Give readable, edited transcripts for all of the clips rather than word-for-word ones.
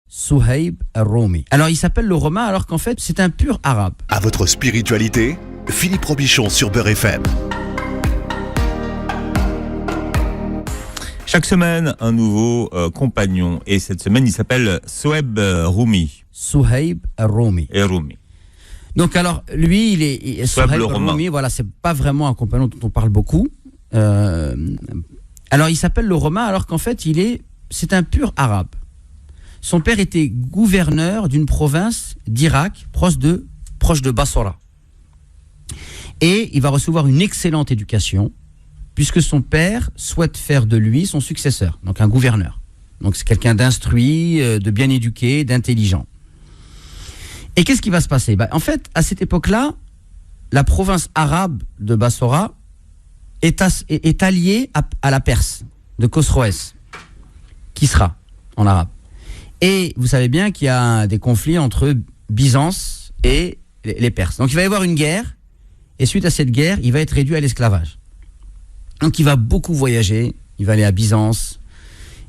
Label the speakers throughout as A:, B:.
A: Suhaib al-Rumi. Alors il s'appelle le Romain alors qu'en fait c'est un pur arabe.
B: À votre spiritualité, Philippe Robichon sur Beurre FM.
C: Chaque semaine, un nouveau compagnon. Et cette semaine, il s'appelle Suhaib Rumi.
A: Suhaib al-Rumi.
C: Et Rumi.
A: Donc alors, lui, il est
C: Suhaib
A: Suhaib
C: le Romain.
A: al-Rumi, voilà, c'est pas vraiment un compagnon dont on parle beaucoup. Alors il s'appelle le Romain alors qu'en fait, c'est un pur arabe. Son père était gouverneur d'une province d'Irak, proche de Bassora. Et il va recevoir une excellente éducation, puisque son père souhaite faire de lui son successeur, donc un gouverneur. Donc c'est quelqu'un d'instruit, de bien éduqué, d'intelligent. Et qu'est-ce qui va se passer ? En fait, à cette époque-là, la province arabe de Bassora est alliée à la Perse, de Khosroès, Kisra en arabe. Et vous savez bien qu'il y a des conflits entre Byzance et les Perses. Donc il va y avoir une guerre, et suite à cette guerre, il va être réduit à l'esclavage. Donc il va beaucoup voyager, il va aller à Byzance,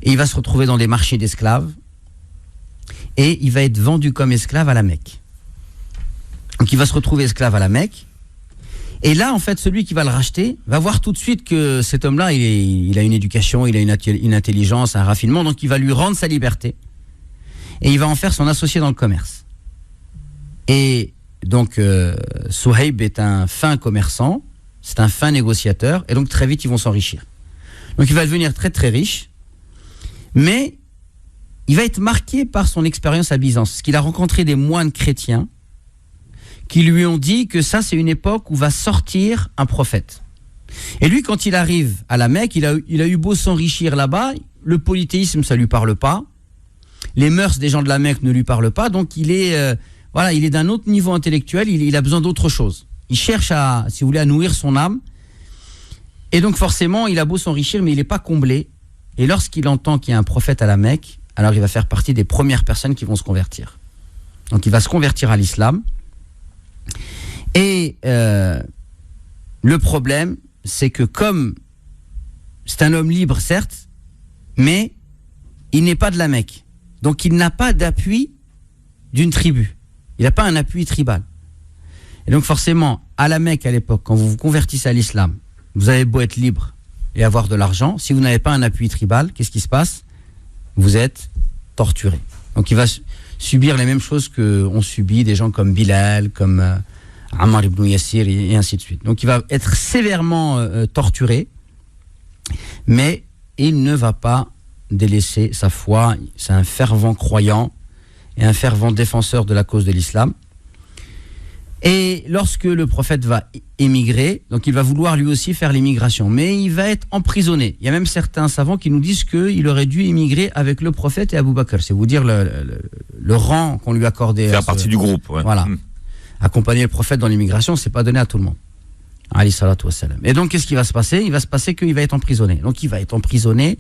A: et il va se retrouver dans des marchés d'esclaves, et il va être vendu comme esclave à la Mecque. Donc il va se retrouver esclave à la Mecque, et là en fait celui qui va le racheter va voir tout de suite que cet homme-là, il a une éducation, il a une intelligence, un raffinement, donc il va lui rendre sa liberté. Et il va en faire son associé dans le commerce. Et donc, Suhaib est un fin commerçant, c'est un fin négociateur, et donc très vite, ils vont s'enrichir. Donc, il va devenir très très riche, mais il va être marqué par son expérience à Byzance, parce qu'il a rencontré des moines chrétiens qui lui ont dit que ça, c'est une époque où va sortir un prophète. Et lui, quand il arrive à la Mecque, il a eu beau s'enrichir là-bas, le polythéisme, ça lui parle pas. Les mœurs des gens de la Mecque ne lui parlent pas, donc il est d'un autre niveau intellectuel, il a besoin d'autre chose. Il cherche à nourrir son âme, et donc forcément, il a beau s'enrichir, mais il n'est pas comblé. Et lorsqu'il entend qu'il y a un prophète à la Mecque, alors il va faire partie des premières personnes qui vont se convertir. Donc il va se convertir à l'islam. Et le problème, c'est que comme c'est un homme libre, certes, mais il n'est pas de la Mecque. Donc il n'a pas d'appui d'une tribu. Il n'a pas un appui tribal. Et donc forcément, à la Mecque à l'époque, quand vous vous convertissez à l'islam, vous avez beau être libre et avoir de l'argent, si vous n'avez pas un appui tribal, qu'est-ce qui se passe ? Vous êtes torturé. Donc il va subir les mêmes choses qu'ont subi des gens comme Bilal, comme Ammar ibn Yassir et ainsi de suite. Donc il va être sévèrement torturé, mais il ne va pas délaisser sa foi. C'est un fervent croyant et un fervent défenseur de la cause de l'islam. Et lorsque le prophète va émigrer, donc il va vouloir lui aussi faire l'émigration, mais il va être emprisonné. Il y a même certains savants qui nous disent qu'il aurait dû émigrer avec le prophète et Abu Bakr. C'est vous dire le rang qu'on lui accordait.
C: Faire partie du groupe. Ouais.
A: Voilà. Accompagner le prophète dans l'immigration, c'est pas donné à tout le monde. Ali salatu wassalam. Et donc, qu'est-ce qui va se passer ? Il va se passer qu'il va être emprisonné. Donc, il va être emprisonné.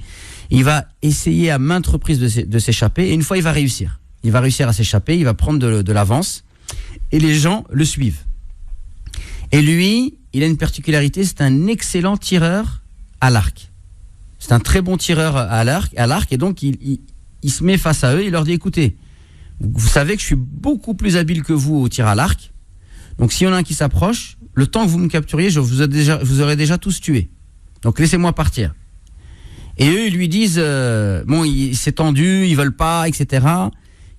A: Il va essayer à maintes reprises de s'échapper. Et une fois, il va réussir. Il va réussir à s'échapper. Il va prendre de l'avance. Et les gens le suivent. Et lui, il a une particularité. C'est un excellent tireur à l'arc. C'est un très bon tireur à l'arc. Et donc, il se met face à eux. Il leur dit, écoutez, vous savez que je suis beaucoup plus habile que vous au tir à l'arc. Donc, s'il y en a un qui s'approche, le temps que vous me capturiez, je vous aurais déjà tous tués. Donc, laissez-moi partir. Et eux, ils lui disent, il s'est tendu, ils veulent pas, etc.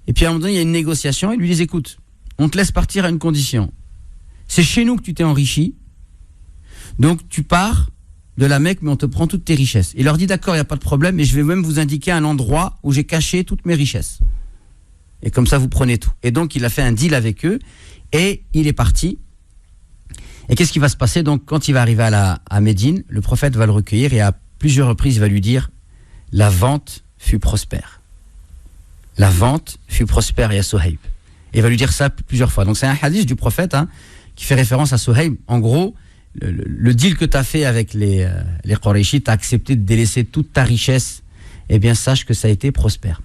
A: Et puis, à un moment donné, il y a une négociation. Ils lui disent, écoute, on te laisse partir à une condition. C'est chez nous que tu t'es enrichi. Donc, tu pars de la Mecque, mais on te prend toutes tes richesses. Il leur dit, d'accord, il n'y a pas de problème, et je vais même vous indiquer un endroit où j'ai caché toutes mes richesses. Et comme ça, vous prenez tout. Et donc, il a fait un deal avec eux, et il est parti. Et qu'est-ce qui va se passer ? Donc, quand il va arriver à Médine, le prophète va le recueillir, et à plusieurs reprises, il va lui dire, la vente fut prospère. La vente fut prospère, ya Suhaib. Et il va lui dire ça plusieurs fois. Donc, c'est un hadith du prophète qui fait référence à Suhaib. En gros, le deal que tu as fait avec les Qurayshi, tu as accepté de délaisser toute ta richesse, eh bien, sache que ça a été prospère.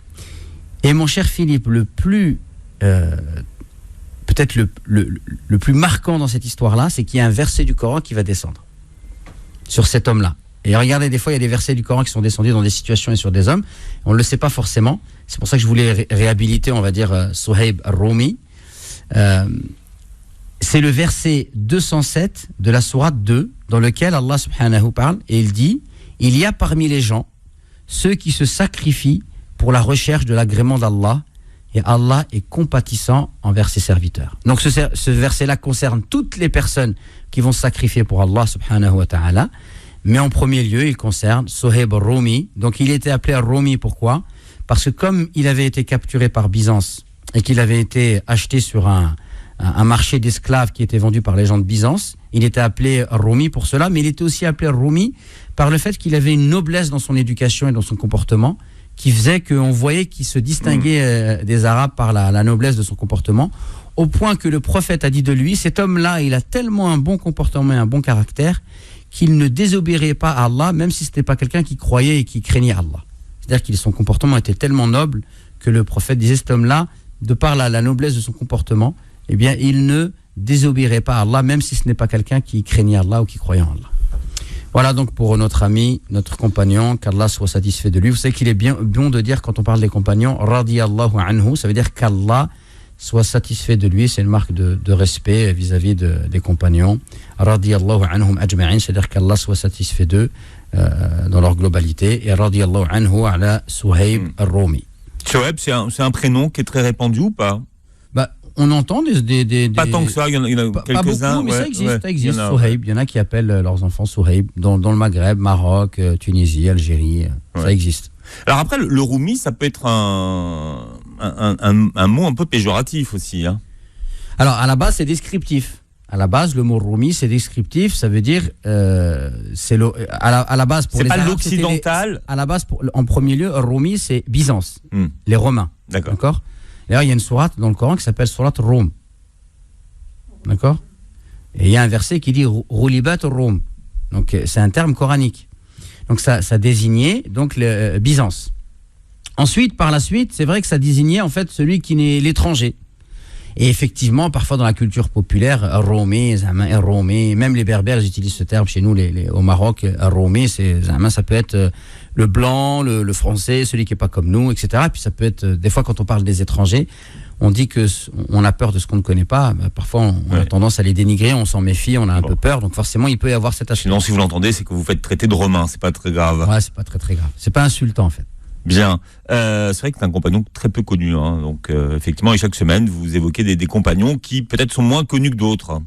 A: Et mon cher Philippe, peut-être le plus marquant dans cette histoire-là, c'est qu'il y a un verset du Coran qui va descendre sur cet homme-là. Et regardez, des fois, il y a des versets du Coran qui sont descendus dans des situations et sur des hommes. On ne le sait pas forcément. C'est pour ça que je voulais réhabiliter, on va dire, Suhaib al-Rumi. C'est le verset 207 de la sourate 2, dans lequel Allah subhanahu parle, et il dit « Il y a parmi les gens ceux qui se sacrifient pour la recherche de l'agrément d'Allah, et Allah est compatissant envers ses serviteurs. » Donc ce verset-là concerne toutes les personnes qui vont se sacrifier pour Allah subhanahu wa ta'ala, mais en premier lieu, il concerne Suhaib al-Rumi. Donc il était appelé al-Rumi, pourquoi ? Parce que comme il avait été capturé par Byzance et qu'il avait été acheté sur un marché d'esclaves qui était vendu par les gens de Byzance, il était appelé al-Rumi pour cela, mais il était aussi appelé al-Rumi par le fait qu'il avait une noblesse dans son éducation et dans son comportement qui faisait qu'on voyait qu'il se distinguait des Arabes par la noblesse de son comportement, au point que le prophète a dit de lui, cet homme-là, il a tellement un bon comportement et un bon caractère qu'il ne désobéirait pas à Allah, même si ce n'était pas quelqu'un qui croyait et qui craignait Allah. C'est-à-dire que son comportement était tellement noble que le prophète disait, cet homme-là, de par la noblesse de son comportement, eh bien, il ne désobéirait pas à Allah, même si ce n'est pas quelqu'un qui craignait Allah ou qui croyait en Allah. Voilà donc pour notre ami, notre compagnon, qu'Allah soit satisfait de lui. Vous savez qu'il est bien bon de dire, quand on parle des compagnons, radiyallahu anhu, ça veut dire qu'Allah soit satisfait de lui, c'est une marque de respect vis-à-vis des compagnons. Radiyallahu anhum ajma'in, c'est-à-dire qu'Allah soit satisfait d'eux dans leur globalité. Et radiyallahu anhu ala Suhaib al-Rumi.
C: Suhaib, c'est un prénom qui est très répandu ou pas ?
A: On entend des
C: pas tant que ça, il y en a quelques-uns.
A: Pas beaucoup, mais ça existe. Suhaib, il y en a qui appellent leurs enfants Suhaib dans le Maghreb, Maroc, Tunisie, Algérie, ça existe.
C: Alors après, le Rumi, ça peut être un mot un peu péjoratif aussi. Hein.
A: Alors à la base, c'est descriptif. À la base, le mot Rumi, c'est descriptif. Ça veut dire, à la base pour
C: c'est
A: les
C: pas
A: Arabes,
C: l'occidental.
A: À la base, en premier lieu, Rumi, c'est Byzance, les Romains. D'accord. D'ailleurs, il y a une sourate dans le Coran qui s'appelle sourate Rum. D'accord. Et il y a un verset qui dit Roulibat Rum. Donc c'est un terme coranique. Donc ça désignait donc Byzance. Ensuite, par la suite, c'est vrai que ça désignait en fait celui qui n'est l'étranger. Et effectivement, parfois dans la culture populaire, Romi, même les Berbères ils utilisent ce terme chez nous au Maroc. Romi, ça peut être le blanc, le français, celui qui n'est pas comme nous, etc. Puis ça peut être, des fois quand on parle des étrangers, on dit qu'on a peur de ce qu'on ne connaît pas. Parfois, on a tendance à les dénigrer, on s'en méfie, on a un peu peur. Donc forcément, il peut y avoir cet aspect.
C: Sinon, si vous l'entendez, c'est que vous faites traiter de romain. C'est pas très grave.
A: Ouais, c'est pas très très grave. C'est pas insultant en fait.
C: Bien. C'est vrai que c'est un compagnon très peu connu. Hein. Donc effectivement, et chaque semaine, vous évoquez des compagnons qui peut-être sont moins connus que d'autres.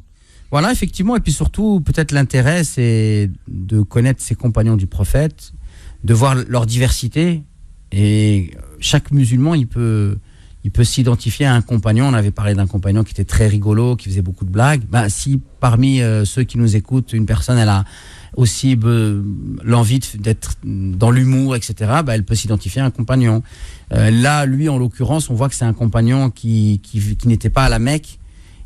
A: Voilà, effectivement. Et puis surtout, peut-être l'intérêt, c'est de connaître ces compagnons du prophète, de voir leur diversité. Et chaque musulman, il peut s'identifier à un compagnon. On avait parlé d'un compagnon qui était très rigolo, qui faisait beaucoup de blagues. Si parmi ceux qui nous écoutent, une personne, elle a aussi l'envie d'être dans l'humour, etc., elle peut s'identifier à un compagnon. Là, lui, en l'occurrence, on voit que c'est un compagnon qui n'était pas à la Mecque.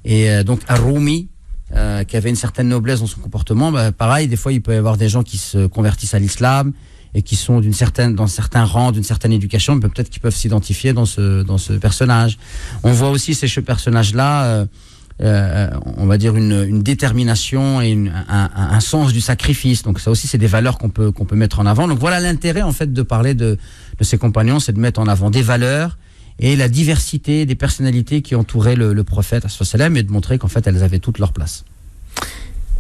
A: Et donc, un Rumi, qui avait une certaine noblesse dans son comportement, pareil, des fois, il peut y avoir des gens qui se convertissent à l'islam et qui sont dans certains rangs, d'une certaine éducation, mais peut-être qu'ils peuvent s'identifier dans ce personnage. On voit aussi ces personnages-là, on va dire une détermination et un sens du sacrifice. Donc ça aussi, c'est des valeurs qu'on peut mettre en avant. Donc voilà l'intérêt en fait de parler de ces compagnons, c'est de mettre en avant des valeurs et la diversité des personnalités qui entouraient le prophète et de montrer qu'en fait elles avaient toute leur place.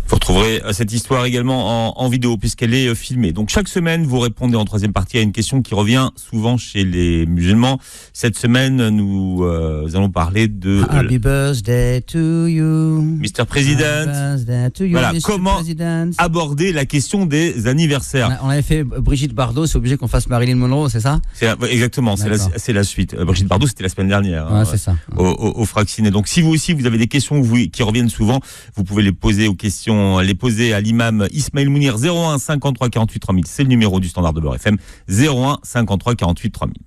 C: Vous retrouverez cette histoire également en vidéo puisqu'elle est filmée. Donc chaque semaine, vous répondez en troisième partie à une question qui revient souvent chez les musulmans. Cette semaine, nous allons parler de...
A: Happy birthday to you.
C: Mr. President.
A: Happy birthday to you,
C: voilà,
A: Mr.
C: comment
A: President.
C: aborder la question des anniversaires.
A: On avait fait Brigitte Bardot, c'est obligé qu'on fasse Marilyn Monroe, c'est ça ?
C: Exactement, c'est la suite. Brigitte Bardot, c'était la semaine dernière.
A: Ouais, c'est ça.
C: Au Fraccinet. Donc si vous aussi, vous avez des questions qui reviennent souvent, vous pouvez les poser à l'imam Ismaël Mounir 01 53 48 3000. C'est le numéro du standard de Beurre FM. 01 53 48 3000.